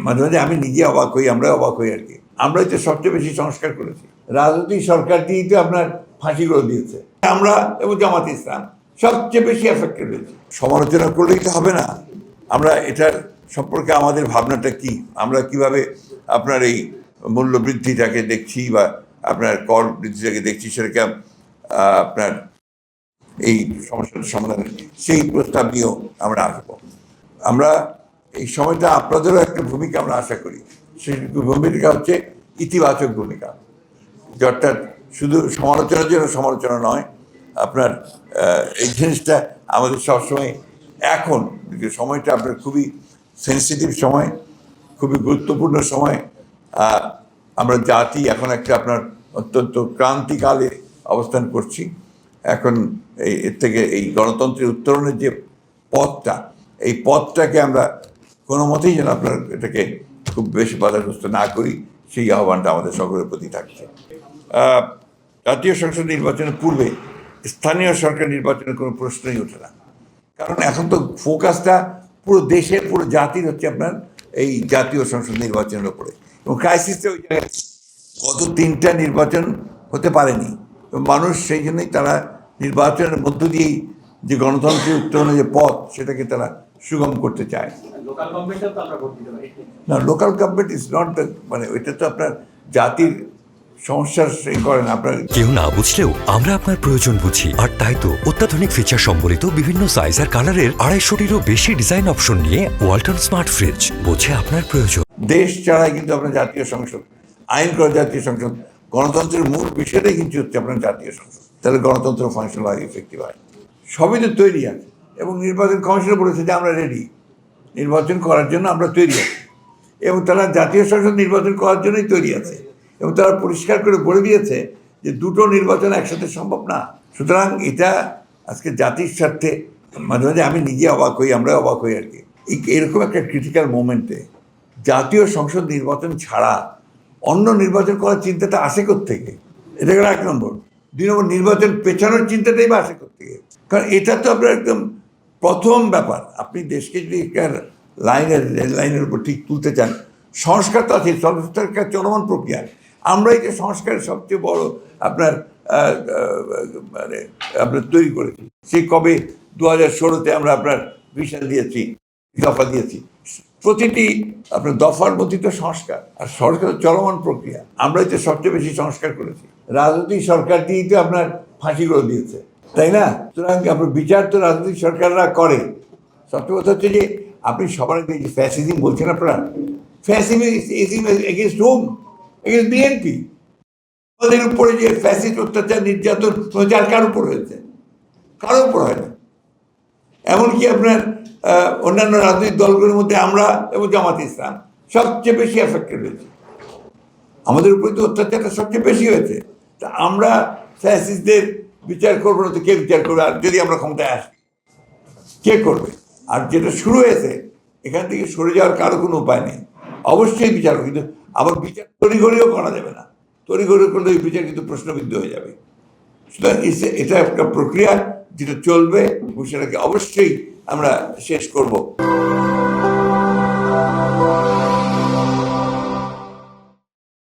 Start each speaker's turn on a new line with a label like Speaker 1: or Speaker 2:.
Speaker 1: মাঝে মাঝে আমি নিজে অবাক হই, আমরা অবাক হই আর কি। আমরাই তো সবচেয়ে বেশি সংস্কার করেছি, রাজনৈতিক সরকার দিয়েই তো আপনার ফাঁসিগুলো দিয়েছে। আমরা এবং জামাত ইসলাম সবচেয়ে বেশি এফেক্টেড হয়েছে। সমালোচনা করলেই তো হবে না, আমরা এটার সম্পর্কে আমাদের ভাবনাটা কি, আমরা কিভাবে আপনার এই মূল্য বৃদ্ধিটাকে দেখছি বা আপনার কর বৃদ্ধিটাকে দেখছি, সেটাকে আপনার এই সমস্যার সমাধানে সেই প্রস্তাব নিয়েও আমরা আসবো। আমরা এই সময়টা আপনাদেরও একটা ভূমিকা আমরা আশা করি, সেই ভূমিকা হচ্ছে ইতিবাচক ভূমিকা, যে অর্থাৎ শুধু সমালোচনার জন্য সমালোচনা নয়, আপনার এই জিনিসটা আমাদের সবসময় এখন সময়টা আপনার খুবই সেন্সিটিভ সময়, খুবই গুরুত্বপূর্ণ সময়। আমরা জাতি এখন একটা আপনার অত্যন্ত ক্রান্তিকালে অবস্থান করছি। এখন এর থেকে এই গণতন্ত্রের উত্তরণের যে পথটা, এই পথটাকে আমরা কোনো মতেই যেন আপনার এটাকে খুব বেশি বাধাগ্রস্ত না করি, সেই আহ্বানটা আমাদের সকলের প্রতি থাকছে। জাতীয় সংসদ নির্বাচনের পূর্বে স্থানীয় সরকার নির্বাচনের কোনো প্রশ্নই ওঠে না, কারণ এখন তো ফোকাসটা পুরো দেশের, পুরো জাতির হচ্ছে আপনার এই জাতীয় সংসদ নির্বাচনের উপরে। এবং ক্রাইসিসটা ওই জায়গায় গত 3টা নির্বাচন হতে পারেনি, মানুষ সেই জন্যই তারা নির্বাচনের মধ্য দিয়েই যে গণতন্ত্রের উত্তরণের যে পথ, সেটাকে তারা সুগম করতে চায়। না, local government is not the, মানে ওইটা তো আপনার জাতির সমস্যার সেই করেন আপনার।
Speaker 2: কেউ না বুঝলেও আমরা আপনার প্রয়োজন বুঝি, আর তাই তো অত্যাধুনিক ফিচার সম্বলিত বিভিন্ন সাইজ আর কালারের 250-টিরও বেশি ডিজাইন অপশন নিয়ে ওয়ালটন স্মার্ট ফ্রিজ বোঝে আপনার প্রয়োজন।
Speaker 1: দেশ ছাড়াই কিন্তু আপনার জাতীয় সংসদ, আইন করা জাতীয় সংসদ, গণতন্ত্রের মূল বিষয়টাই কিন্তু হচ্ছে আপনার জাতীয় সংসদ। তাহলে গণতন্ত্র ফাংশন হয়, ইফেক্টিভ হয়। সবই তো তৈরি আছে, এবং নির্বাচন কমিশন বলেছে যে আমরা রেডি, নির্বাচন করার জন্য আমরা তৈরি আছি, এবং তারা জাতীয় সংসদ নির্বাচন করার জন্যই তৈরি আছে, এবং তারা পরিষ্কার করে বলে দিয়েছে যে দুটো নির্বাচন একসাথে সম্ভব না। সুতরাং এটা আজকে জাতির স্বার্থে, মাঝে মাঝে আমি নিজে অবাক হই, আমরা অবাক হই আর কি। এরকম একটা ক্রিটিক্যাল মোমেন্টে জাতীয় সংসদ নির্বাচন ছাড়া অন্য নির্বাচন করার চিন্তাটা আসে কোত্থেকে? এটা গেল 1 নম্বর। 2 নম্বর, নির্বাচন পেছানোর চিন্তাটাই বা আসে কোত্থেকে? কারণ এটা তো আপনার একদম প্রথম ব্যাপার। আপনি দেশকে যদি রেল লাইনের উপর ঠিক তুলতে চান, সংস্কার তো আছে, সংস্কার চলমান প্রক্রিয়া। আমরাই যে সংস্কারের সবচেয়ে বড় আপনার মানে আপনার তৈরি করেছি। সেই কবে 2016-তে আমরা আপনার ভিশন দিয়েছি, দফা দিয়েছি, প্রতিটি আপনার দফার মধ্যে তো সংস্কার, আর সংস্কার চলমান প্রক্রিয়া। আমরাই তো সবচেয়ে বেশি সংস্কার করেছি, রাজনৈতিক সরকার দিয়েই তো আপনার ফাঁসিগুলো দিয়েছে, তাই না? সুতরাং আপনার বিচার তো রাজনৈতিক সরকাররা করে। সবচেয়ে কথা হচ্ছে যে আপনি সবার আগে যে ফ্যাসিজম বলছেন, আপনারা fascism against home? Against BNP. আমাদের উপরে যে ফ্যাসিস্ট অত্যাচার, নির্যাতন কার উপর হয়েছে? কারোর উপর হয় না। এমনকি আপনার অন্যান্য রাজনৈতিক দলগুলোর মধ্যে আমরা এবং জামাত ইসলাম সবচেয়ে বেশি এফেক্টেড হয়েছে। আমাদের উপরে তো অত্যাচারটা সবচেয়ে বেশি হয়েছে। তা আমরা ফ্যাসিস্টদের বিচার করবো না তো কে বিচার করবে? আর যদি আমরা ক্ষমতায় আসি, কে করবে? আর যেটা শুরু হয়েছে, এখান থেকে সরে যাওয়ার কারো কোনো উপায় নেই। অবশ্যই বিচার, কিন্তু আবার বিচার তড়িঘড়িও করা যাবে না। তড়িঘড়ি করলে ওই বিচার কিন্তু প্রশ্নবিদ্ধ হয়ে যাবে। সুতরাং এটা একটা প্রক্রিয়া যেটা চলবে, এবং সেটাকে অবশ্যই আমরা শেষ করব।